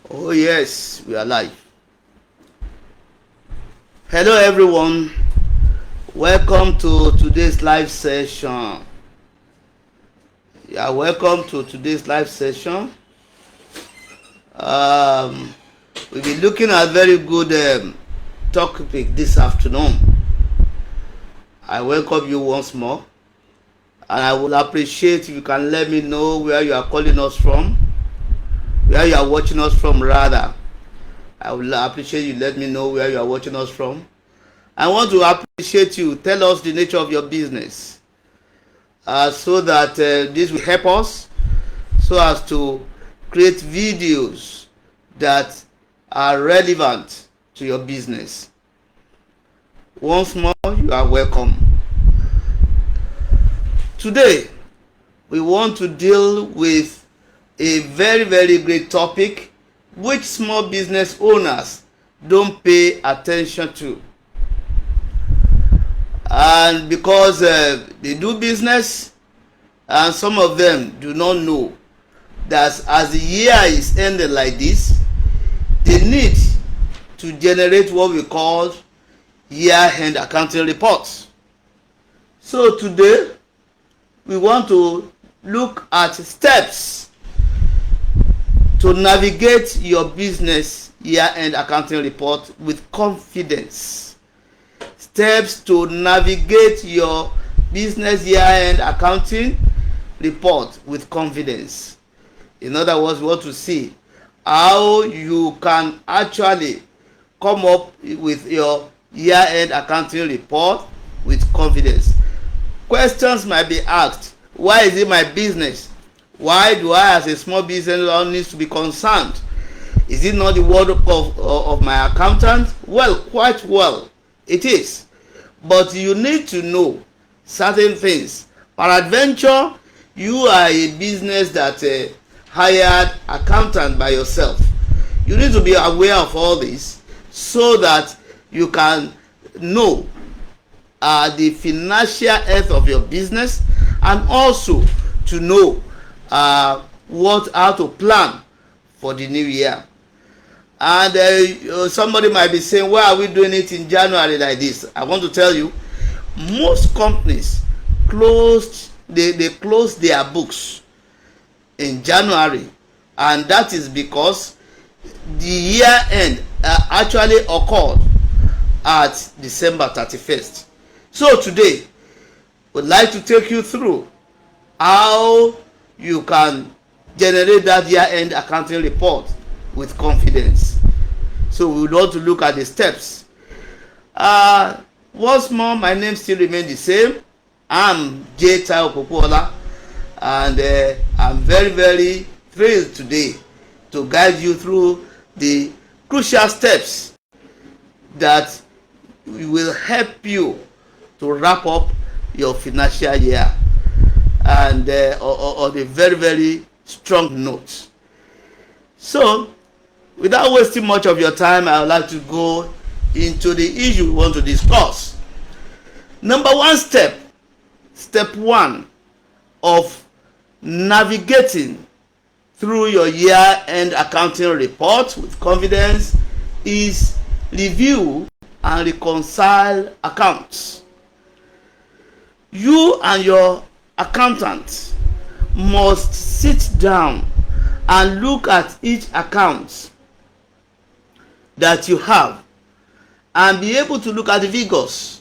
Oh yes, we are live. Hello everyone. Welcome to today's live session. Welcome to today's live session. We'll be looking at very good topic this afternoon. I welcome you once more, and I will appreciate if you can let me know where you are calling us from, where you are watching us from rather. I will appreciate you let me know where you are watching us from. I want to appreciate you. Tell us the nature of your business, so that this will help us so as to create videos that are relevant to your business. Once more, you are welcome. Today, we want to deal with a very great topic which small business owners don't pay attention to. And because they do business, and some of them do not know that as the year is ending like this, they need to generate what we call year-end accounting reports. So today, we want to look at steps to navigate your business year-end accounting report with confidence. Steps to navigate your business year-end accounting report with confidence. In other words, we want to see how you can actually come up with your year-end accounting report with confidence. Questions might be asked. Why is it my business? Why do I, as a small business owner, need to be concerned? Is it not the word of my accountant? Well, quite well, it is. But you need to know certain things. Peradventure, you are a business that hired accountant by yourself. You need to be aware of all this so that you can know the financial health of your business, and also to know how to plan for the new year. And somebody might be saying, why are we doing it in January like this? I want to tell you, most companies closed their books in January, and that is because the year end actually occurred at December 31st. So today, we'd like to take you through how you can generate that year-end accounting report with confidence. So we want to look at the steps. Once more, my name still remains the same. I'm J. Tayo Popola, and I'm very thrilled today to guide you through the crucial steps that will help you to wrap up your financial year, and on a very strong note. So, without wasting much of your time, I would like to go into the issue we want to discuss. Number one step one of navigating through your year-end accounting report with confidence is review and reconcile accounts. You and your accountant must sit down and look at each account that you have and be able to look at the figures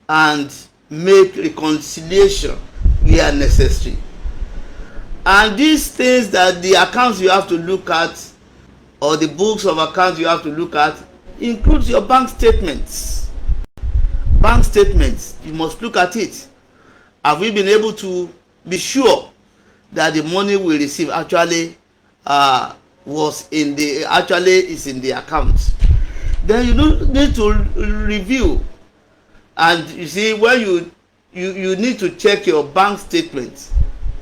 and make reconciliation where necessary. And these things that the accounts you have to look at, or the books of accounts you have to look at, includes your bank statements. Bank statements, you must look at it. Have we been able to be sure that the money we receive actually is in the account? Then you need to review, and you see, when you need to check your bank statements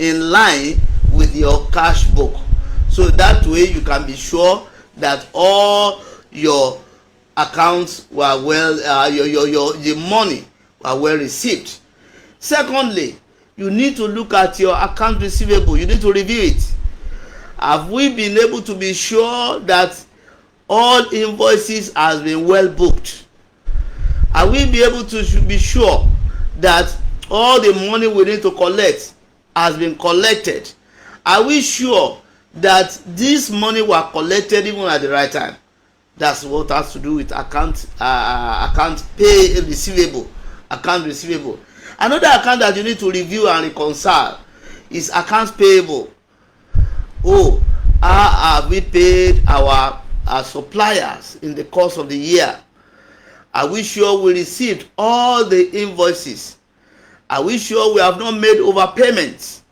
in line with your cash book, so that way you can be sure that all your accounts were well, the money were well received. Secondly, you need to look at your account receivable. You need to review it. Have we been able to be sure that all invoices has been well booked? Are we be able to be sure that all the money we need to collect has been collected? Are we sure that this money were collected even at the right time? That's what has to do with account pay receivable, account receivable. Another account that you need to review and reconcile is accounts payable. Oh, how have we paid our suppliers in the course of the year? Are we sure we received all the invoices? Are we sure we have not made overpayments?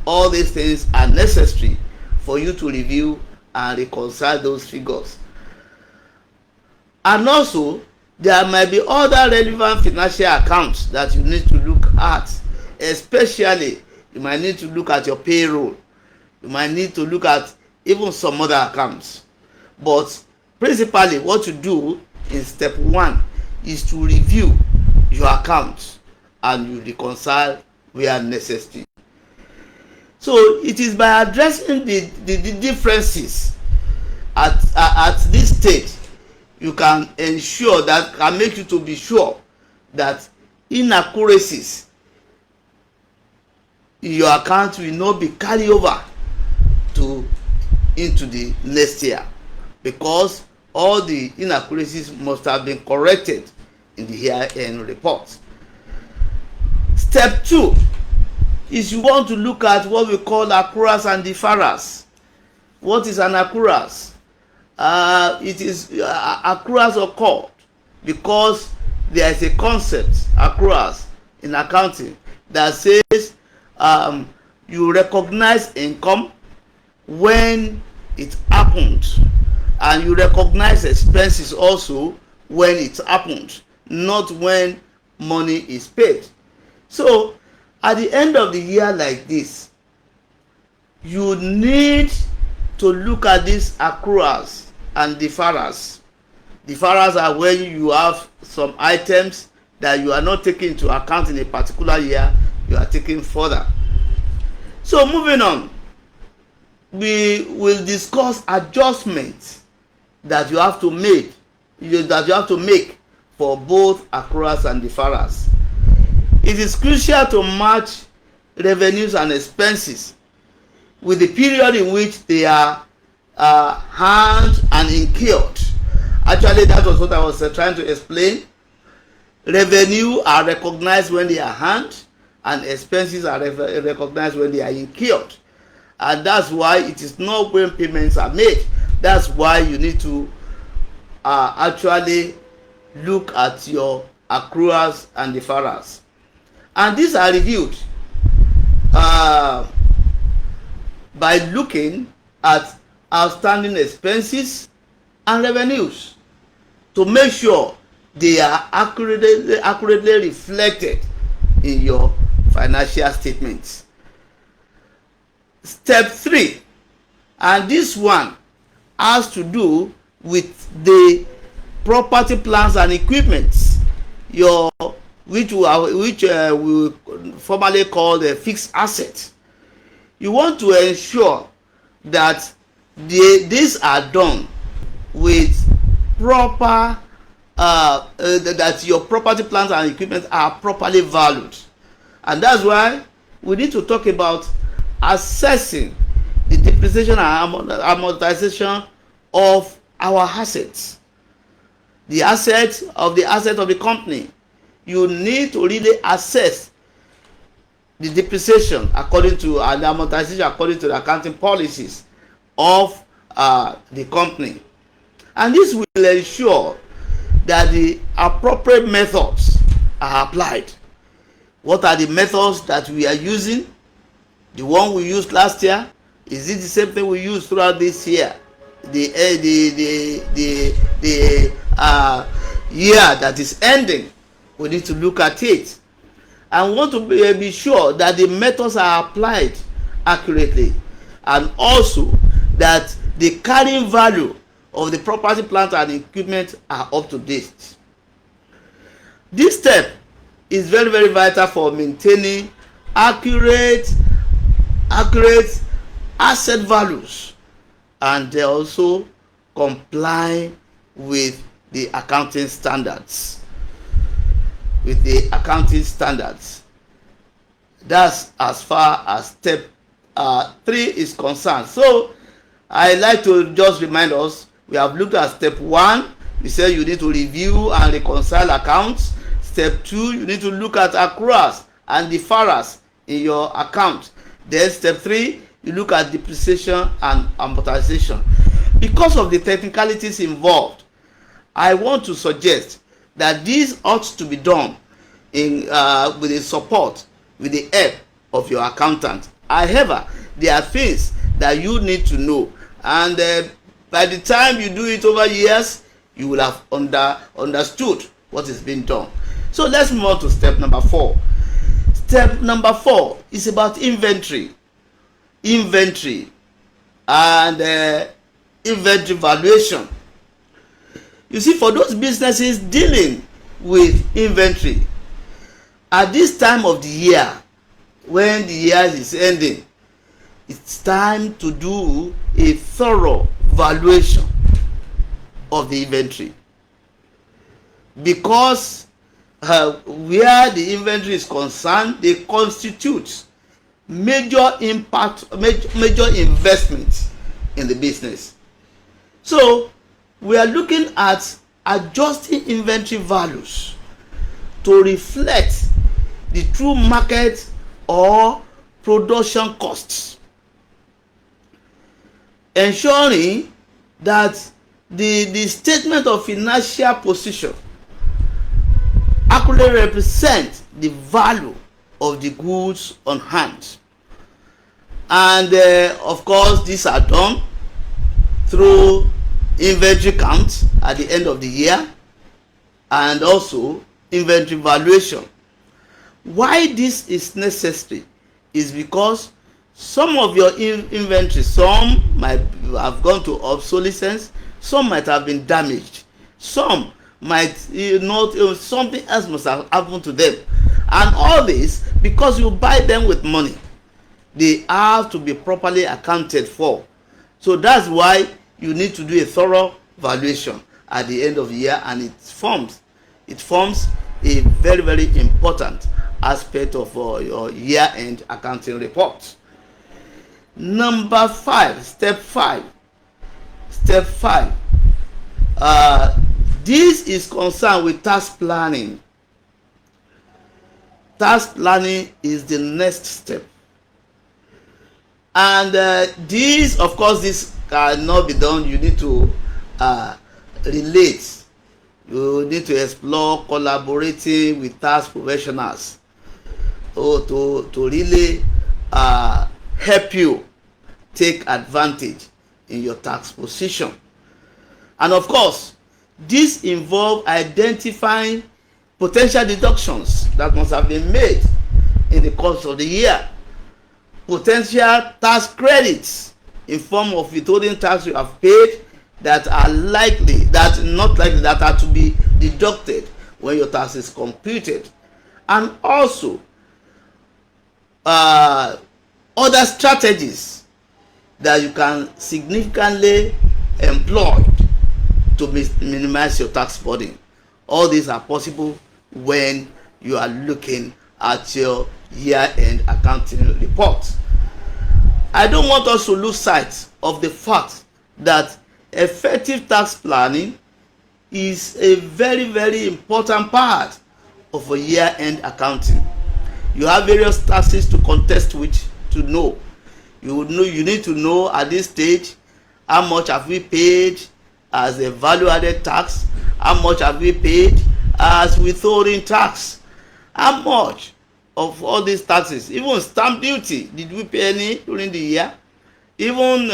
All these things are necessary for you to review and reconcile those figures. And also, there might be other relevant financial accounts that you need to look at. Especially, you might need to look at your payroll. You might need to look at even some other accounts. But principally, what you do in step 1 is to review your accounts and you reconcile where necessary. So it is by addressing the differences at this stage you can ensure that can make you to be sure that inaccuracies in your account will not be carried over into the next year, because all the inaccuracies must have been corrected in the year-end report. Step 2 is you want to look at what we call accruals and deferrals. What is an accruals? It is accruals occur because there is a concept, accruals, in accounting that says you recognize income when it happened, and you recognize expenses also when it happened, not when money is paid. So at the end of the year like this, you need to look at these accruals and deferrals. Deferrals are when you have some items that you are not taking into account in a particular year, you are taking further. So moving on, we will discuss adjustments that you have to make for both accruals and deferrals. It is crucial to match revenues and expenses with the period in which they are earned and incurred. Actually, that was what I was trying to explain. Revenue are recognized when they are earned, and expenses are recognized when they are incurred. And that's why it is not when payments are made. That's why you need to actually look at your accruals and deferrals. And these are reviewed by looking at outstanding expenses and revenues to make sure they are accurately reflected in your financial statements. Step 3, and this one has to do with the property, plants and equipments, which we formerly call the fixed asset. You want to ensure that these are done with proper that your property, plants and equipment are properly valued. And that's why we need to talk about assessing the depreciation and amortization of our assets. The assets of the company. You need to really assess the depreciation according to and the amortization according to the accounting policies of the company. And this will ensure that the appropriate methods are applied. What are the methods that we are using? The one we used last year, is it the same thing we use throughout this year? The year that is ending, we need to look at it, and we want to be sure that the methods are applied accurately, and also that the carrying value of the property, plant and equipment are up to date. This step is very, very vital for maintaining accurate asset values, and they also comply with the accounting standards. That's as far as step 3 is concerned. So I like to just remind us, we have looked at step 1. We said you need to review and reconcile accounts. Step 2, you need to look at accruals and deferrals in your account. Then step 3, you look at depreciation and amortization. Because of the technicalities involved, I want to suggest that this ought to be done in with the support, with the help of your accountant. However, there are things that you need to know, and by the time you do it over years, you will have understood what is being done. So let's move on to step number 4. Step number 4 is about inventory and inventory valuation. You see, for those businesses dealing with inventory at this time of the year, when the year is ending, it's time to do a thorough valuation of the inventory, because where the inventory is concerned, they constitute major investment in the business. So we are looking at adjusting inventory values to reflect the true market or production costs, ensuring that the statement of financial position accurately represents the value of the goods on hand. And of course, these are done through inventory count at the end of the year and also inventory valuation. Why this is necessary is because some of your inventory, some might have gone to obsolescence, some might have been damaged, some might not, something else must have happened to them, and all this because you buy them with money. They have to be properly accounted for. So that's why you need to do a thorough valuation at the end of the year, and it forms a very, very important aspect of your year-end accounting report. Number 5, step 5. This is concerned with tax planning. Tax planning is the next step, and this, of course, this cannot be done. You need to relate. You need to explore collaborating with tax professionals to really help you take advantage in your tax position. And of course, this involves identifying potential deductions that must have been made in the course of the year, potential tax credits in form of withholding tax you have paid that are likely, that not likely, that are to be deducted when your tax is computed, and also other strategies that you can significantly employ to minimize your tax burden. All these are possible when you are looking at your year-end accounting report. I don't want us to lose sight of the fact that effective tax planning is a very, very important part of a year-end accounting. You have various taxes to contest with to know. You need to know at this stage how much have we paid as a value-added tax, how much have we paid as withholding tax, how much of all these taxes, even stamp duty, did we pay any during the year? Even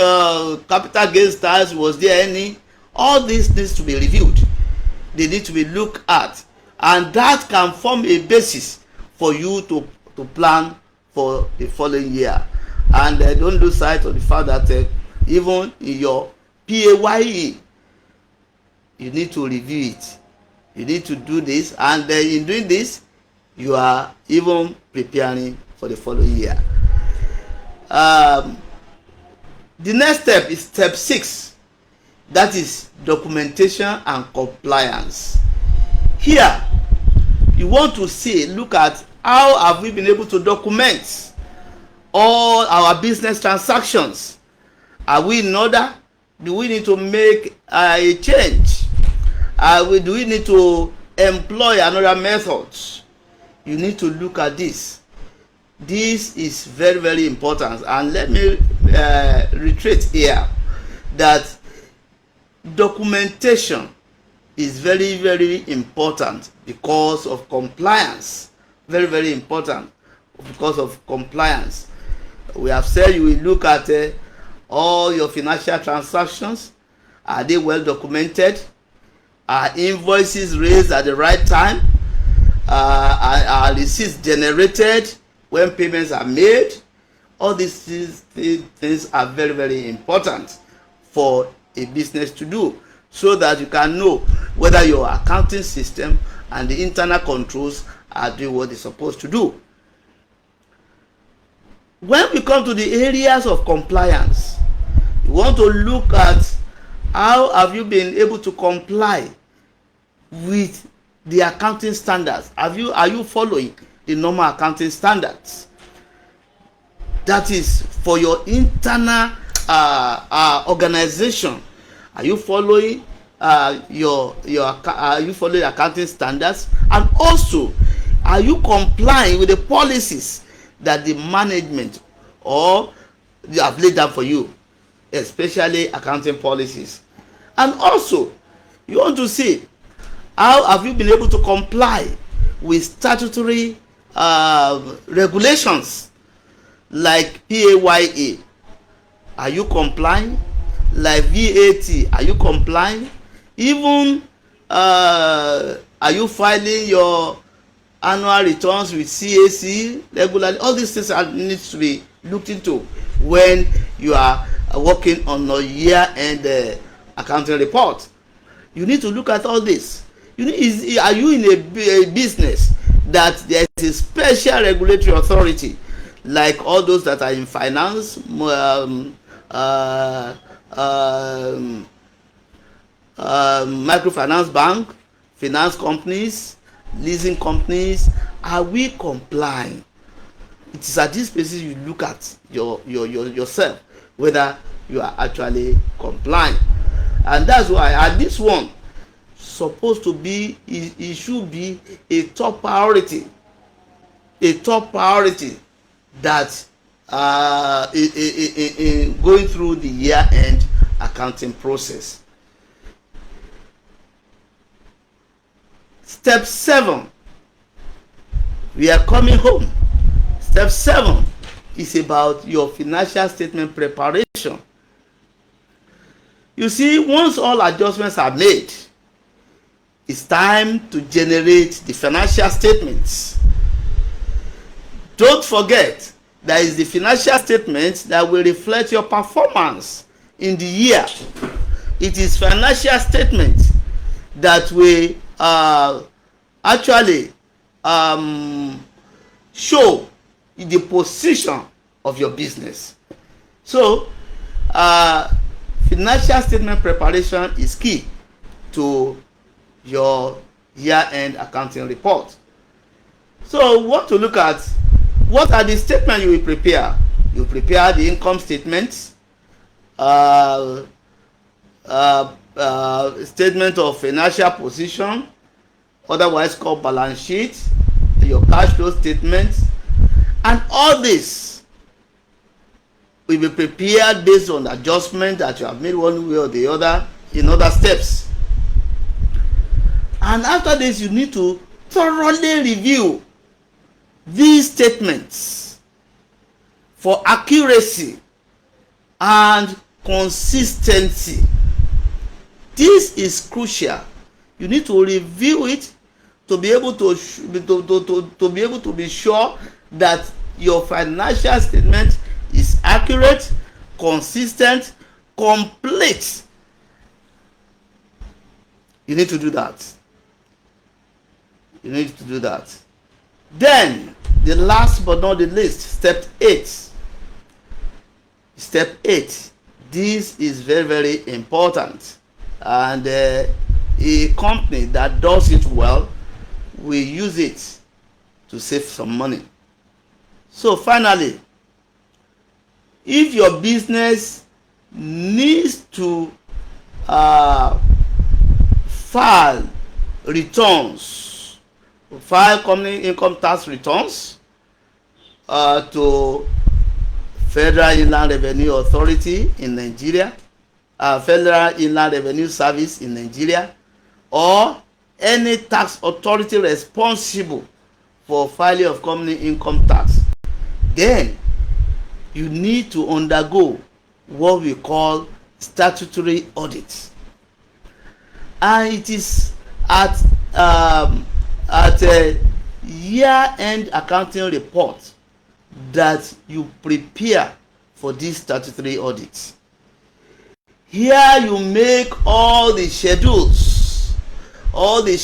capital gains tax, was there any? All this needs to be reviewed. They need to be looked at, and that can form a basis for you to plan for the following year. And don't lose sight of the fact that even in your PAYE, you need to review it. You need to do this, and in doing this, you are even preparing for the following year. The next step is step 6. That is documentation and compliance. Here, you want to see, look at how have we been able to document all our business transactions. Are we in order? Do we need to make a change? Do we need to employ another method? You need to look at this. This is very, very important. And let me reiterate here that documentation is very, very important because of compliance. Very, very important because of compliance. We have said you will look at all your financial transactions. Are they well documented? Are invoices raised at the right time? Are receipts generated when payments are made? All these things are very, very important for a business to do, so that you can know whether your accounting system and the internal controls are doing what they're supposed to do. When we come to the areas of compliance, you want to look at how have you been able to comply with the accounting standards. Are you following the normal accounting standards? That is for your internal organization. Are you following are you following accounting standards? And also, are you complying with the policies that the management or they have laid down for you, especially accounting policies? And also, you want to see how have you been able to comply with statutory regulations like PAYA? Are you complying? Like VAT, are you complying? Even are you filing your annual returns with CAC regularly? All these things need to be looked into when you are working on a year-end accounting report. You need to look at all this. Are you in a business that there is a special regulatory authority, like all those that are in finance, microfinance bank, finance companies, leasing companies? Are we complying? It is at this basis you look at yourself whether you are actually complying. And that's why at this one supposed to be, it should be a top priority that in going through the year-end accounting process. Step 7, we are coming home. Step 7 is about your financial statement preparation. You see, once all adjustments are made, it's time to generate the financial statements. Don't forget, there is the financial statement that will reflect your performance in the year. It is financial statement that will actually show the position of your business. So financial statement preparation is key to your year-end accounting report. So what to look at? What are the statements you will prepare? You prepare the income statements, statement of financial position, otherwise called balance sheet, your cash flow statement, and all this will be prepared based on adjustment that you have made one way or the other in other steps. And after this, you need to thoroughly review these statements for accuracy and consistency. This is crucial. You need to review it to be able to be able to be sure that your financial statement is accurate, consistent, complete. You need to do that. You need to do that. Then, the last but not the least, step 8. Step 8, This is very, very important, and a company that does it well will use it to save some money. So finally, if your business needs to file company income tax returns to Federal Inland Revenue Authority in Nigeria, Federal Inland Revenue Service in Nigeria, or any tax authority responsible for filing of company income tax, then you need to undergo what we call statutory audit, and it is at a year-end accounting report that you prepare for this statutory audit. Here you make all the schedules, all the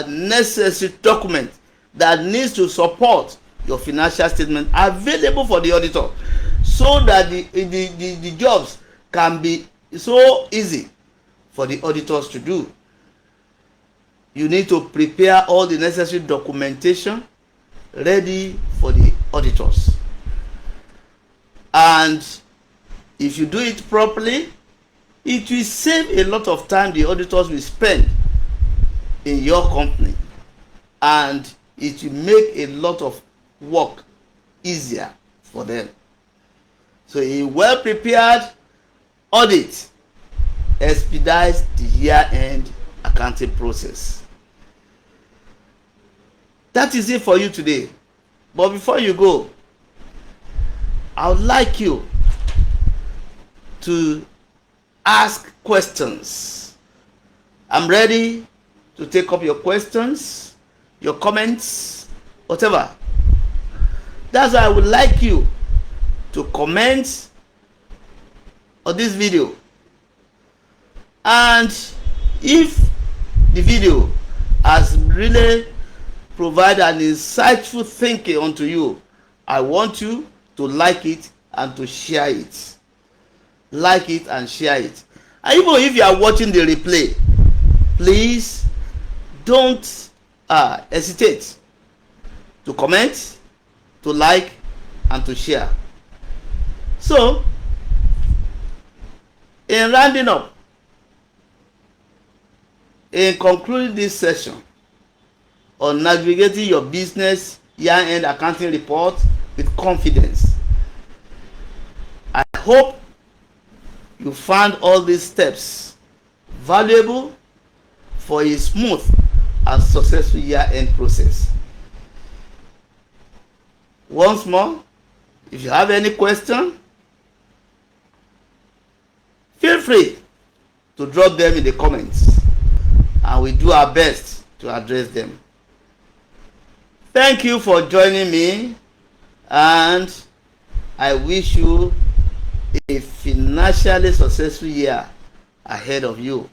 necessary documents that needs to support your financial statement available for the auditor, so that the jobs can be so easy for the auditors to do. You need to prepare all the necessary documentation ready for the auditors, and if you do it properly, it will save a lot of time the auditors will spend in your company, and it will make a lot of work easier for them. So a well prepared audit expedites the year-end accounting process. That is it for you today. But before you go, I would like you to ask questions. I'm ready to take up your questions, your comments, whatever. That's why I would like you to comment on this video. And if the video has really provided an insightful thinking onto you, I want you to like it and to share it. Like it and share it. And even if you are watching the replay, please don't hesitate to comment, to like, and to share. So, in rounding up, in concluding this session on navigating your business year-end accounting report with confidence, I hope you found all these steps valuable for a smooth and successful year-end process. Once more, if you have any question, feel free to drop them in the comments, and we do our best to address them. Thank you for joining me, and I wish you a financially successful year ahead of you.